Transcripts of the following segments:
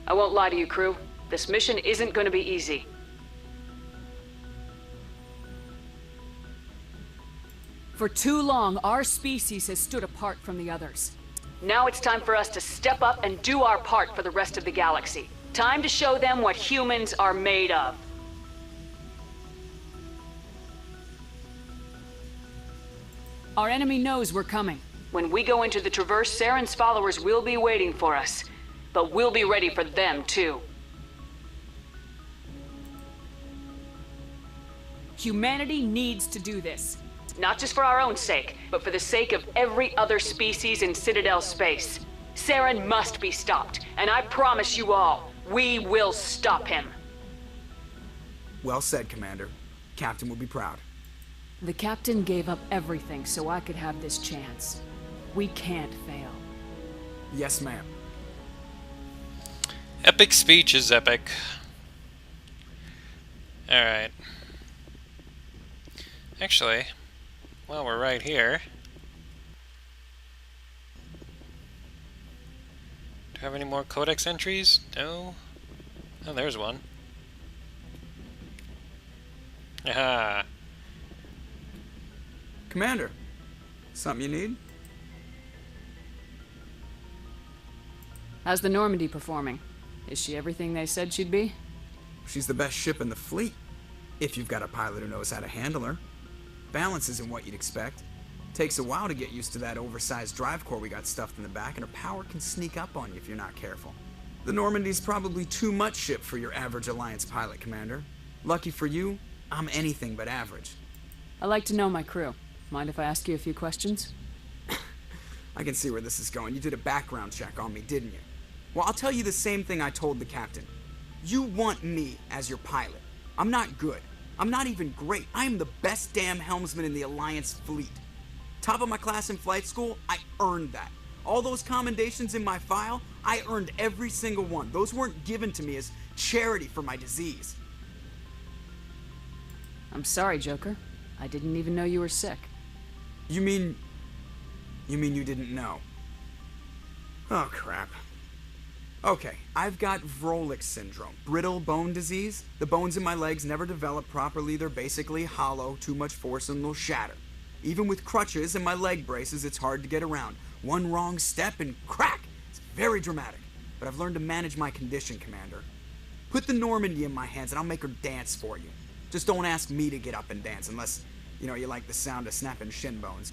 I won't lie to you, crew. This mission isn't going to be easy. For too long, our species has stood apart from the others. Now it's time for us to step up and do our part for the rest of the galaxy. Time to show them what humans are made of. Our enemy knows we're coming. When we go into the Traverse, Saren's followers will be waiting for us. But we'll be ready for them, too. Humanity needs to do this. Not just for our own sake, but for the sake of every other species in Citadel space. Saren must be stopped, and I promise you all, we will stop him. Well said, Commander. Captain will be proud. The captain gave up everything so I could have this chance. We can't fail. Yes, ma'am. Epic speech is epic. Alright. Actually, while we're right here, do I have any more codex entries? No? Oh, there's one. Aha! Commander, something you need? How's the Normandy performing? Is she everything they said she'd be? She's the best ship in the fleet, if you've got a pilot who knows how to handle her. Balance isn't what you'd expect. Takes a while to get used to that oversized drive core we got stuffed in the back, and her power can sneak up on you if you're not careful. The Normandy's probably too much ship for your average Alliance pilot, Commander. Lucky for you, I'm anything but average. I like to know my crew. Mind if I ask you a few questions? I can see where this is going. You did a background check on me, didn't you? Well, I'll tell you the same thing I told the captain. You want me as your pilot. I'm not good. I'm not even great. I am the best damn helmsman in the Alliance fleet. Top of my class in flight school, I earned that. All those commendations in my file, I earned every single one. Those weren't given to me as charity for my disease. I'm sorry, Joker. I didn't even know you were sick. You mean you didn't know? Oh, crap. Okay, I've got Vrolich syndrome, brittle bone disease. The bones in my legs never develop properly. They're basically hollow, too much force and they'll shatter. Even with crutches and my leg braces, it's hard to get around. One wrong step and crack! It's very dramatic. But I've learned to manage my condition, Commander. Put the Normandy in my hands and I'll make her dance for you. Just don't ask me to get up and dance unless, you like the sound of snapping shin bones.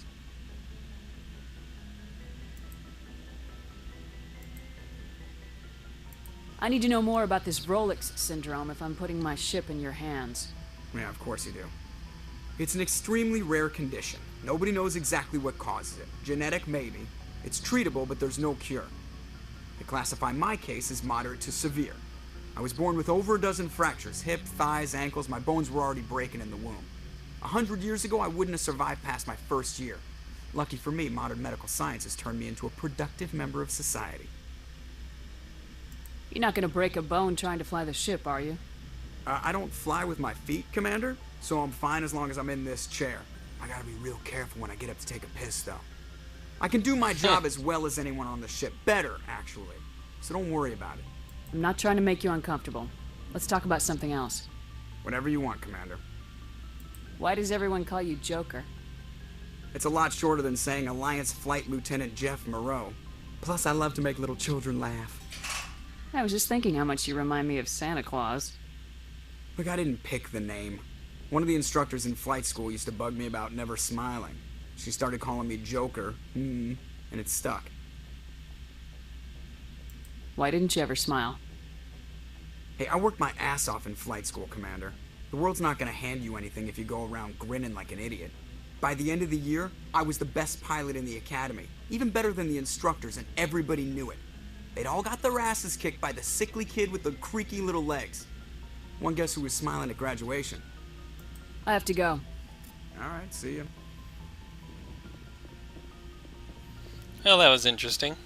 I need to know more about this Vrolich syndrome if I'm putting my ship in your hands. Yeah, of course you do. It's an extremely rare condition. Nobody knows exactly what causes it. Genetic, maybe. It's treatable, but there's no cure. They classify my case as moderate to severe. I was born with over a dozen fractures, hip, thighs, ankles. My bones were already breaking in the womb. 100 years ago, I wouldn't have survived past my first year. Lucky for me, modern medical science has turned me into a productive member of society. You're not gonna break a bone trying to fly the ship, are you? I don't fly with my feet, Commander, so I'm fine as long as I'm in this chair. I gotta be real careful when I get up to take a piss, though. I can do my job as well as anyone on the ship. Better, actually. So don't worry about it. I'm not trying to make you uncomfortable. Let's talk about something else. Whatever you want, Commander. Why does everyone call you Joker? It's a lot shorter than saying Alliance Flight Lieutenant Jeff Moreau. Plus, I love to make little children laugh. I was just thinking how much you remind me of Santa Claus. Look, I didn't pick the name. One of the instructors in flight school used to bug me about never smiling. She started calling me Joker, and it stuck. Why didn't you ever smile? Hey, I worked my ass off in flight school, Commander. The world's not gonna hand you anything if you go around grinning like an idiot. By the end of the year, I was the best pilot in the academy, even better than the instructors, and everybody knew it. They'd all got their asses kicked by the sickly kid with the creaky little legs. One guess who was smiling at graduation? I have to go. All right, see ya. Well, that was interesting.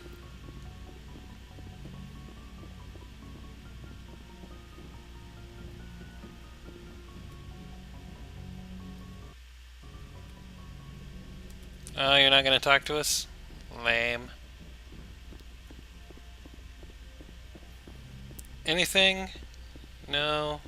Oh, you're not going to talk to us? Lame. Anything? No.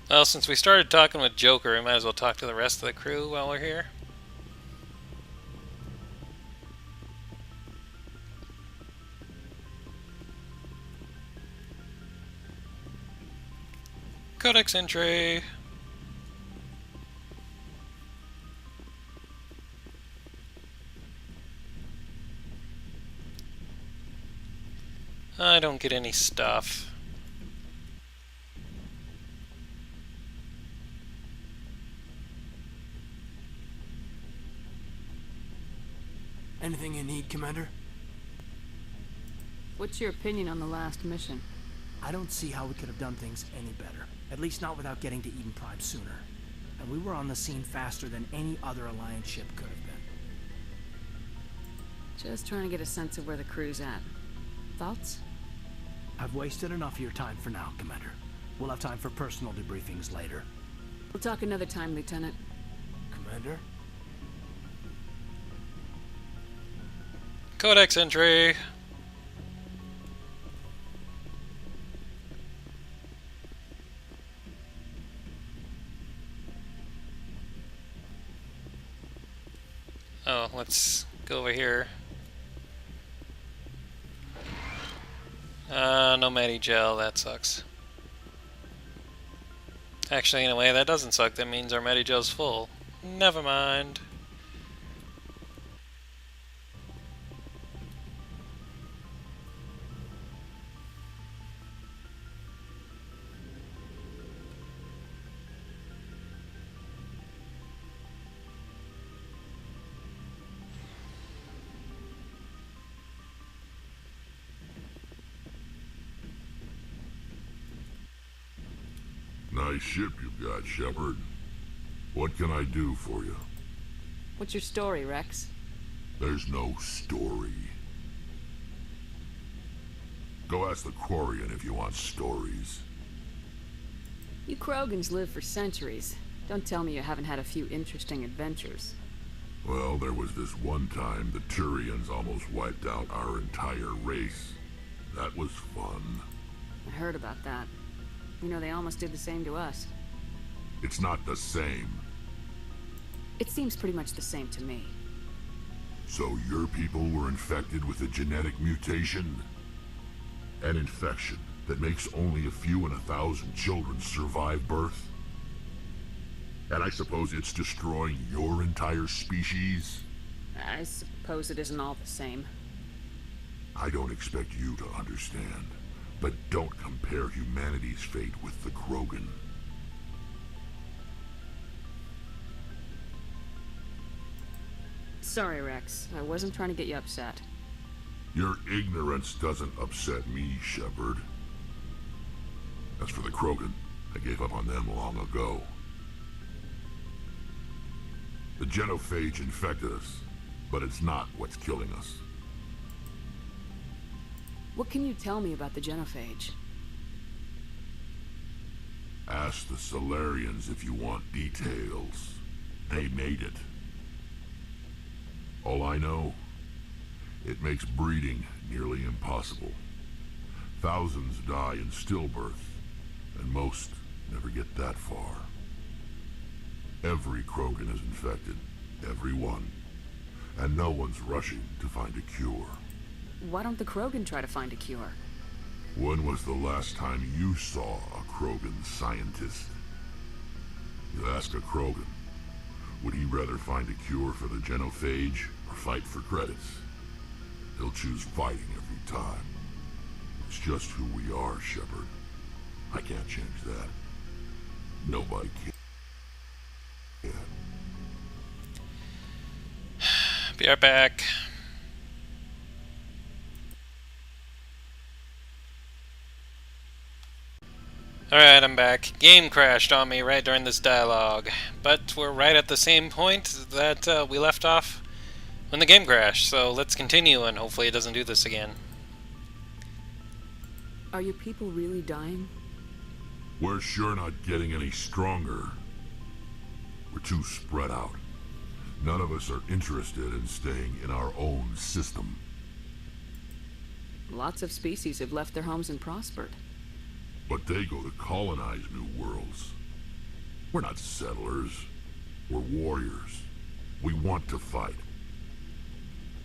Well, since we started talking with Joker, we might as well talk to the rest of the crew while we're here. Codex entry. I don't get any stuff. Anything you need, Commander? What's your opinion on the last mission? I don't see how we could have done things any better. At least not without getting to Eden Prime sooner. And we were on the scene faster than any other Alliance ship could have been. Just trying to get a sense of where the crew's at. Thoughts? I've wasted enough of your time for now, Commander. We'll have time for personal debriefings later. We'll talk another time, Lieutenant. Commander? Codex entry. Oh, let's go over here. No Medi-Gel, that sucks. Actually, in a way, that doesn't suck. That means our Medi-Gel's full. Never mind. Nice ship you've got, Shepard. What can I do for you? What's your story, Rex? There's no story. Go ask the Quarian if you want stories. You Krogans live for centuries. Don't tell me you haven't had a few interesting adventures. Well, there was this one time the Turians almost wiped out our entire race. That was fun. I heard about that. You know, they almost did the same to us. It's not the same. It seems pretty much the same to me. So your people were infected with a genetic mutation? An infection that makes only a few in 1,000 children survive birth? And I suppose it's destroying your entire species? I suppose it isn't all the same. I don't expect you to understand. But don't compare humanity's fate with the Krogan. Sorry, Rex. I wasn't trying to get you upset. Your ignorance doesn't upset me, Shepard. As for the Krogan, I gave up on them long ago. The genophage infected us, but it's not what's killing us. What can you tell me about the genophage? Ask the Solarians if you want details. They made it. All I know, it makes breeding nearly impossible. Thousands die in stillbirth, and most never get that far. Every Krogan is infected, every one, and no one's rushing to find a cure. Why don't the Krogan try to find a cure? When was the last time you saw a Krogan scientist? You ask a Krogan, would he rather find a cure for the genophage or fight for credits? He'll choose fighting every time. It's just who we are, Shepard. I can't change that. Nobody can. Be right back. Alright, I'm back. Game crashed on me right during this dialogue. But we're right at the same point that we left off when the game crashed, so let's continue and hopefully it doesn't do this again. Are your people really dying? We're sure not getting any stronger. We're too spread out. None of us are interested in staying in our own system. Lots of species have left their homes and prospered. But they go to colonize new worlds. We're not settlers. We're warriors. We want to fight.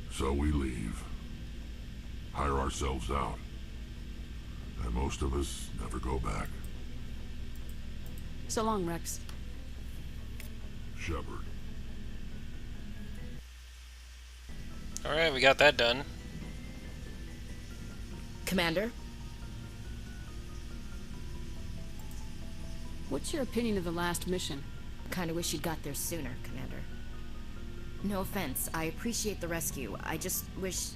So we leave. Hire ourselves out. And most of us never go back. So long, Rex. Shepard. Alright, we got that done. Commander? What's your opinion of the last mission? Kinda wish you'd got there sooner, Commander. No offense, I appreciate the rescue. I just wish...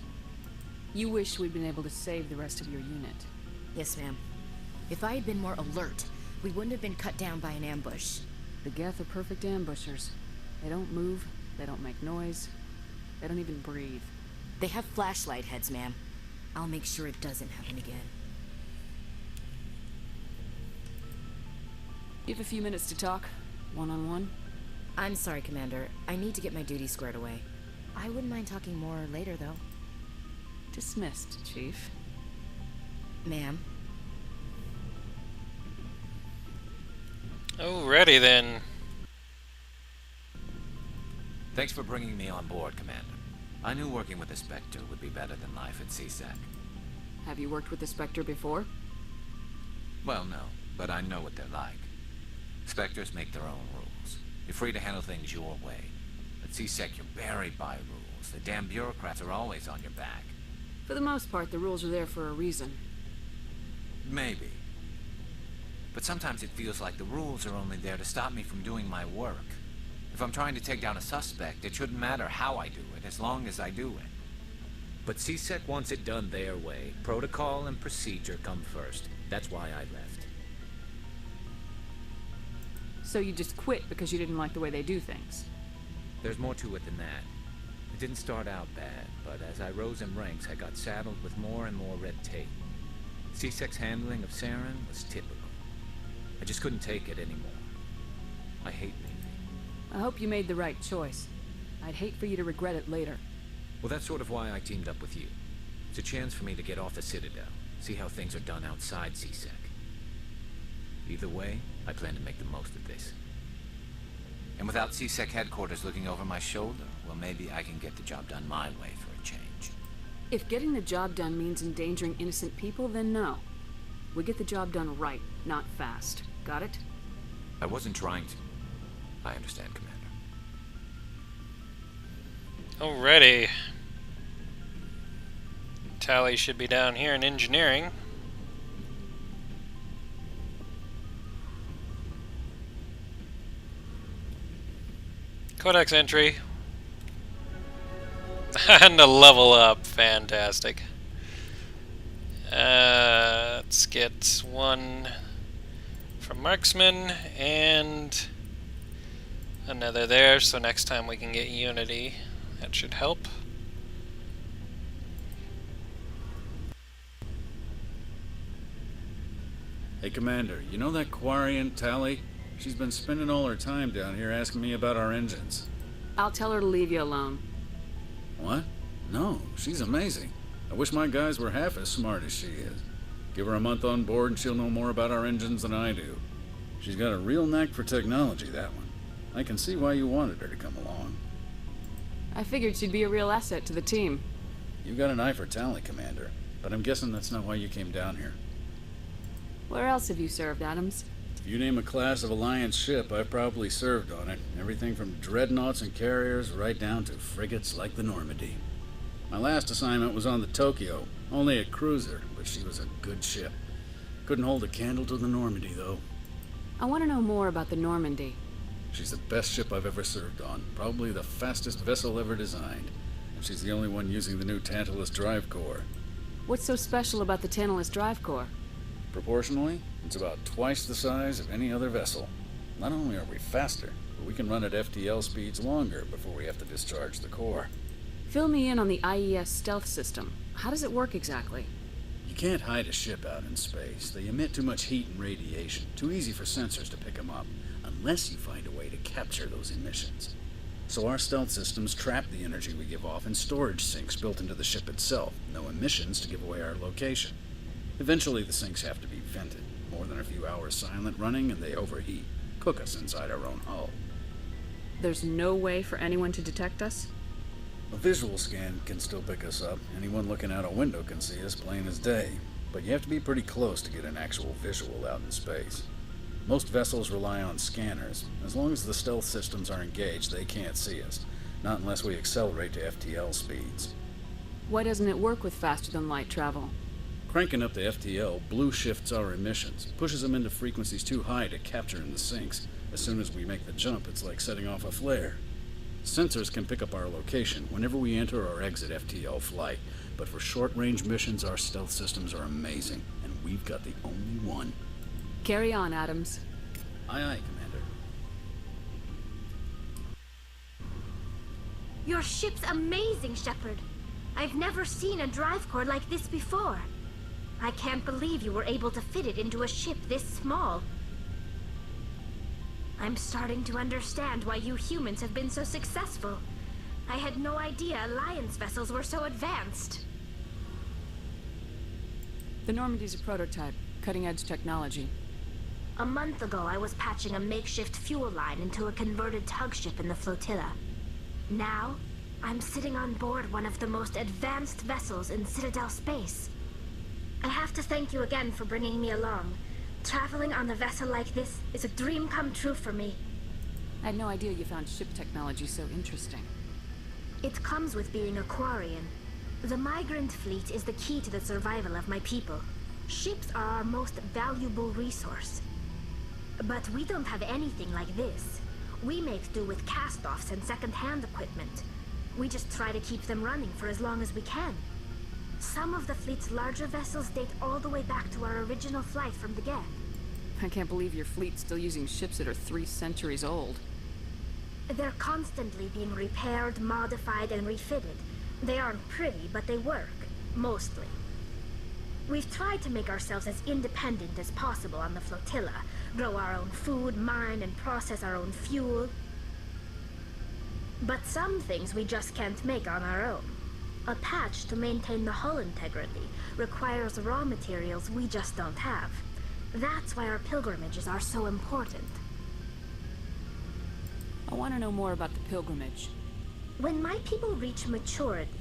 You wish we'd been able to save the rest of your unit. Yes, ma'am. If I had been more alert, we wouldn't have been cut down by an ambush. The Geth are perfect ambushers. They don't move, they don't make noise, they don't even breathe. They have flashlight heads, ma'am. I'll make sure it doesn't happen again. You have a few minutes to talk, one-on-one? I'm sorry, Commander. I need to get my duty squared away. I wouldn't mind talking more later, though. Dismissed, Chief. Ma'am? Alrighty then. Thanks for bringing me on board, Commander. I knew working with the Spectre would be better than life at CSEC. Have you worked with the Spectre before? Well, no, but I know what they're like. Spectres make their own rules. You're free to handle things your way. At CSEC, you're buried by rules. The damn bureaucrats are always on your back. For the most part, the rules are there for a reason. Maybe. But sometimes it feels like the rules are only there to stop me from doing my work. If I'm trying to take down a suspect, it shouldn't matter how I do it, as long as I do it. But CSEC wants it done their way. Protocol and procedure come first. That's why I left. So you just quit because you didn't like the way they do things? There's more to it than that. It didn't start out bad, but as I rose in ranks, I got saddled with more and more red tape. CSEC's handling of Sara was typical. I just couldn't take it anymore. I hate leaving. I hope you made the right choice. I'd hate for you to regret it later. Well, that's sort of why I teamed up with you. It's a chance for me to get off the Citadel, see how things are done outside CSEC. Either way, I plan to make the most of this. And without CSEC headquarters looking over my shoulder, well, maybe I can get the job done my way for a change. If getting the job done means endangering innocent people, then no. We get the job done right, not fast. Got it? I wasn't trying to. I understand, Commander. Alrighty. Tally should be down here in engineering. Codex entry. And a level up. Fantastic. Let's get one from Marksman and another there, so next time we can get Unity. That should help. Hey, Commander, you know that Quarian, Tally? She's been spending all her time down here asking me about our engines. I'll tell her to leave you alone. What? No, she's amazing. I wish my guys were half as smart as she is. Give her a month on board and she'll know more about our engines than I do. She's got a real knack for technology, that one. I can see why you wanted her to come along. I figured she'd be a real asset to the team. You got an eye for Tally, Commander, but I'm guessing that's not why you came down here. Where else have you served, Adams? If you name a class of Alliance ship, I've probably served on it. Everything from dreadnoughts and carriers right down to frigates like the Normandy. My last assignment was on the Tokyo, only a cruiser, but she was a good ship. Couldn't hold a candle to the Normandy, though. I want to know more about the Normandy. She's the best ship I've ever served on, probably the fastest vessel ever designed. And she's the only one using the new Tantalus drive core. What's so special about the Tantalus drive core? Proportionally, it's about twice the size of any other vessel. Not only are we faster, but we can run at FTL speeds longer before we have to discharge the core. Fill me in on the IES stealth system. How does it work exactly? You can't hide a ship out in space. They emit too much heat and radiation. Too easy for sensors to pick them up. Unless you find a way to capture those emissions. So our stealth systems trap the energy we give off in storage sinks built into the ship itself. No emissions to give away our location. Eventually the sinks have to be vented. More than a few hours silent running and they overheat. Cook us inside our own hull. There's no way for anyone to detect us? A visual scan can still pick us up. Anyone looking out a window can see us plain as day. But you have to be pretty close to get an actual visual out in space. Most vessels rely on scanners. As long as the stealth systems are engaged, they can't see us. Not unless we accelerate to FTL speeds. Why doesn't it work with faster-than-light travel? Cranking up the FTL blue shifts our emissions, pushes them into frequencies too high to capture in the sinks. As soon as we make the jump, it's like setting off a flare. Sensors can pick up our location whenever we enter or exit FTL flight, but for short-range missions, our stealth systems are amazing, and we've got the only one. Carry on, Adams. Aye, aye, Commander. Your ship's amazing, Shepard. I've never seen a drive core like this before. I can't believe you were able to fit it into a ship this small. I'm starting to understand why you humans have been so successful. I had no idea Alliance vessels were so advanced. The Normandy's a prototype, cutting-edge technology. A month ago, I was patching a makeshift fuel line into a converted tug ship in the flotilla. Now, I'm sitting on board one of the most advanced vessels in Citadel space. I have to thank you again for bringing me along. Traveling on a vessel like this is a dream come true for me. I had no idea you found ship technology so interesting. It comes with being a Quarian. The migrant fleet is the key to the survival of my people. Ships are our most valuable resource. But we don't have anything like this. We make do with cast-offs and second-hand equipment. We just try to keep them running for as long as we can. Some of the fleet's larger vessels date all the way back to our original flight from the Geth. I can't believe your fleet's still using ships that are 3 centuries old. They're constantly being repaired, modified, and refitted. They aren't pretty, but they work. Mostly. We've tried to make ourselves as independent as possible on the flotilla. Grow our own food, mine, and process our own fuel. But some things we just can't make on our own. A patch to maintain the hull integrity requires raw materials we just don't have. That's why our pilgrimages are so important. I want to know more about the pilgrimage. When my people reach maturity,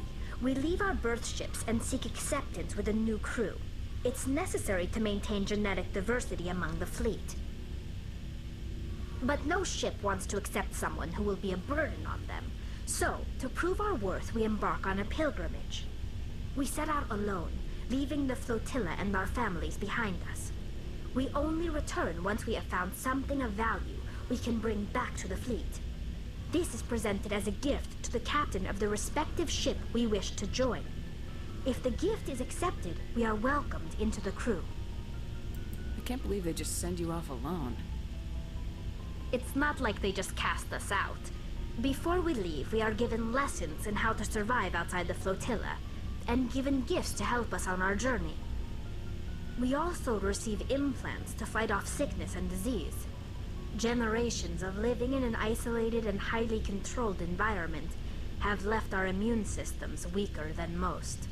we leave our birth ships and seek acceptance with a new crew. It's necessary to maintain genetic diversity among the fleet. But no ship wants to accept someone who will be a burden on them. So, to prove our worth, we embark on a pilgrimage. We set out alone, leaving the flotilla and our families behind us. We only return once we have found something of value we can bring back to the fleet. This is presented as a gift to the captain of the respective ship we wish to join. If the gift is accepted, we are welcomed into the crew. I can't believe they just send you off alone. It's not like they just cast us out. Before we leave, we are given lessons in how to survive outside the flotilla, and given gifts to help us on our journey. We also receive implants to fight off sickness and disease. Generations of living in an isolated and highly controlled environment have left our immune systems weaker than most.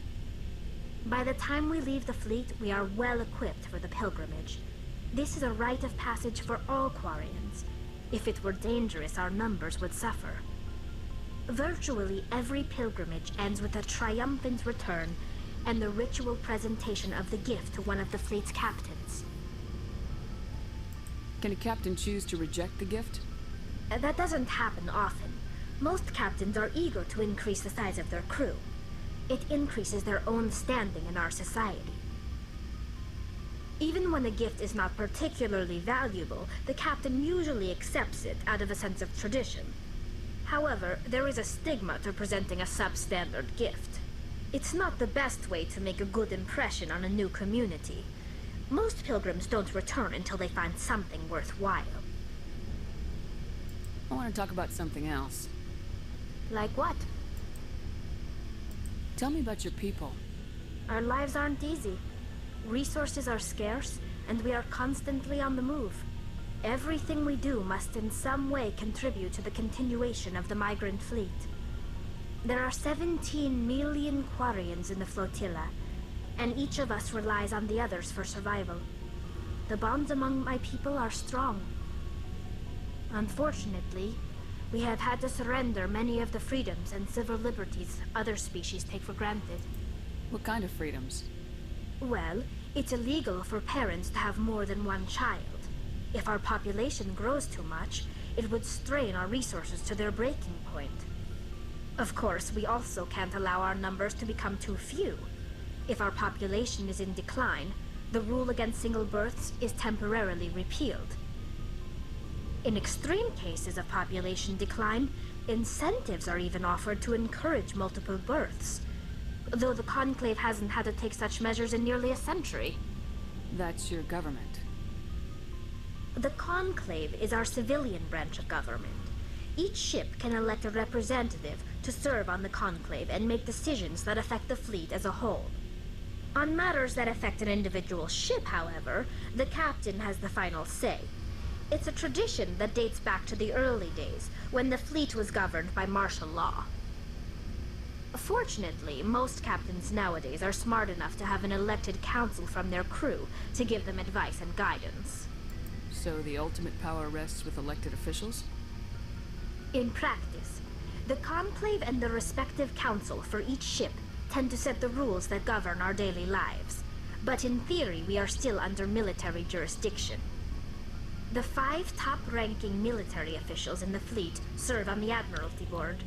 By the time we leave the fleet, we are well equipped for the pilgrimage. This is a rite of passage for all Quarians. If it were dangerous, our numbers would suffer. Virtually every pilgrimage ends with a triumphant return and the ritual presentation of the gift to one of the fleet's captains. Can a captain choose to reject the gift? That doesn't happen often. Most captains are eager to increase the size of their crew. It increases their own standing in our society. Even when a gift is not particularly valuable, the captain usually accepts it out of a sense of tradition. However, there is a stigma to presenting a substandard gift. It's not the best way to make a good impression on a new community. Most pilgrims don't return until they find something worthwhile. I want to talk about something else. Like what? Tell me about your people. Our lives aren't easy. Resources are scarce, and we are constantly on the move. Everything we do must in some way contribute to the continuation of the migrant fleet. There are 17 million Quarians in the flotilla, and each of us relies on the others for survival. The bonds among my people are strong. Unfortunately, we have had to surrender many of the freedoms and civil liberties other species take for granted. What kind of freedoms? Well, it's illegal for parents to have more than one child. If our population grows too much, it would strain our resources to their breaking point. Of course, we also can't allow our numbers to become too few. If our population is in decline, the rule against single births is temporarily repealed. In extreme cases of population decline, incentives are even offered to encourage multiple births, though the Conclave hasn't had to take such measures in nearly a century. That's your government. The Conclave is our civilian branch of government. Each ship can elect a representative to serve on the Conclave and make decisions that affect the fleet as a whole. On matters that affect an individual ship, however, the captain has the final say. It's a tradition that dates back to the early days, when the fleet was governed by martial law. Fortunately, most captains nowadays are smart enough to have an elected council from their crew to give them advice and guidance. So the ultimate power rests with elected officials? In practice, the Conclave and the respective council for each ship tend to set the rules that govern our daily lives. But in theory, we are still under military jurisdiction. The 5 top-ranking military officials in the fleet serve on the Admiralty Board.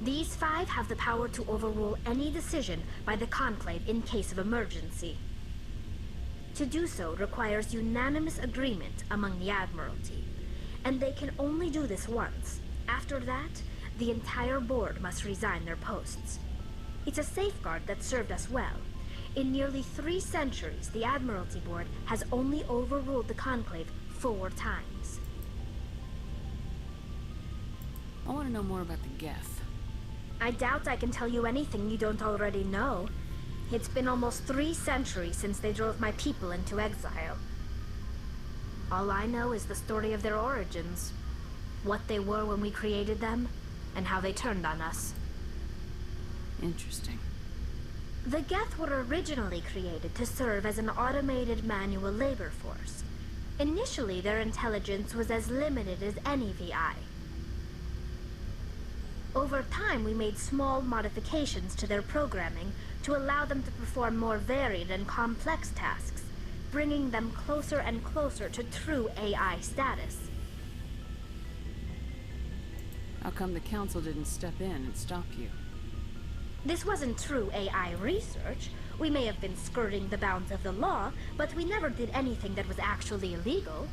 These 5 have the power to overrule any decision by the Conclave in case of emergency. To do so requires unanimous agreement among the Admiralty, and they can only do this once. After that, the entire board must resign their posts. It's a safeguard that served us well. In nearly 3 centuries, the Admiralty Board has only overruled the Conclave 4 times. I want to know more about the Geth. I doubt I can tell you anything you don't already know. It's been almost 3 centuries since they drove my people into exile. All I know is the story of their origins, what they were when we created them, and how they turned on us. Interesting. The Geth were originally created to serve as an automated manual labor force. Initially, their intelligence was as limited as any VI. Over time, we made small modifications to their programming to allow them to perform more varied and complex tasks, bringing them closer and closer to true AI status. How come the Council didn't step in and stop you? This wasn't true AI research. We may have been skirting the bounds of the law, but we never did anything that was actually illegal.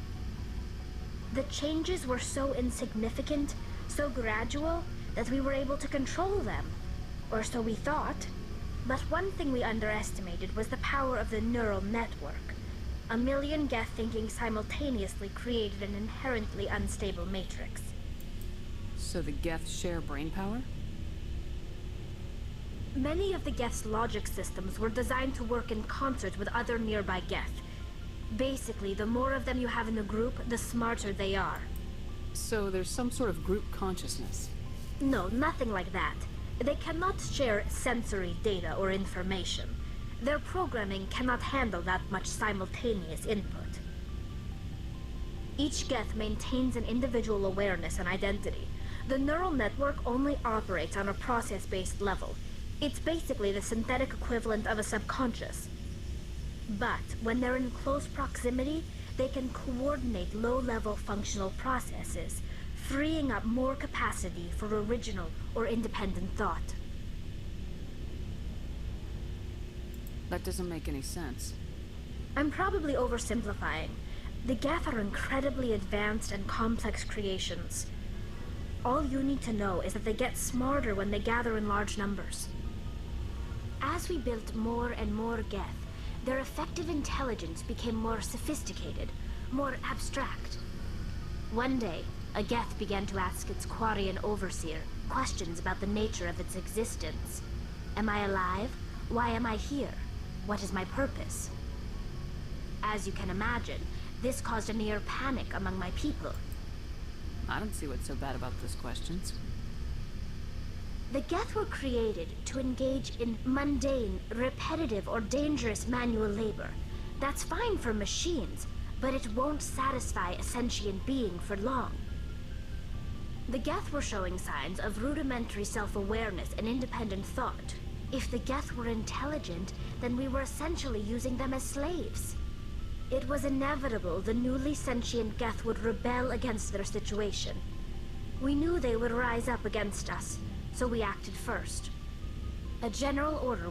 The changes were so insignificant, so gradual, that we were able to control them. Or so we thought. But one thing we underestimated was the power of the neural network. A million Geth thinking simultaneously created an inherently unstable matrix. So the Geth share brain power? Many of the Geth's logic systems were designed to work in concert with other nearby Geth. Basically, the more of them you have in the group, the smarter they are. So there's some sort of group consciousness? No, nothing like that. They cannot share sensory data or information. Their programming cannot handle that much simultaneous input. Each Geth maintains an individual awareness and identity. The neural network only operates on a process-based level. It's basically the synthetic equivalent of a subconscious. But when they're in close proximity, they can coordinate low-level functional processes, freeing up more capacity for original or independent thought. That doesn't make any sense. I'm probably oversimplifying. The Geth are incredibly advanced and complex creations. All you need to know is that they get smarter when they gather in large numbers. As we built more and more Geth, their effective intelligence became more sophisticated, more abstract. One day, a Geth began to ask its Quarian overseer questions about the nature of its existence. Am I alive? Why am I here? What is my purpose? As you can imagine, This caused a near panic among my people. I don't see what's so bad about those questions. The Geth were created to engage in mundane, repetitive, or dangerous manual labor. That's fine for machines, but it won't satisfy a sentient being for long. The Geth were showing signs of rudimentary self-awareness and independent thought. If the Geth were intelligent, then we were essentially using them as slaves. It was inevitable the newly sentient Geth would rebel against their situation. We knew they would rise up against us, so we acted first. A general order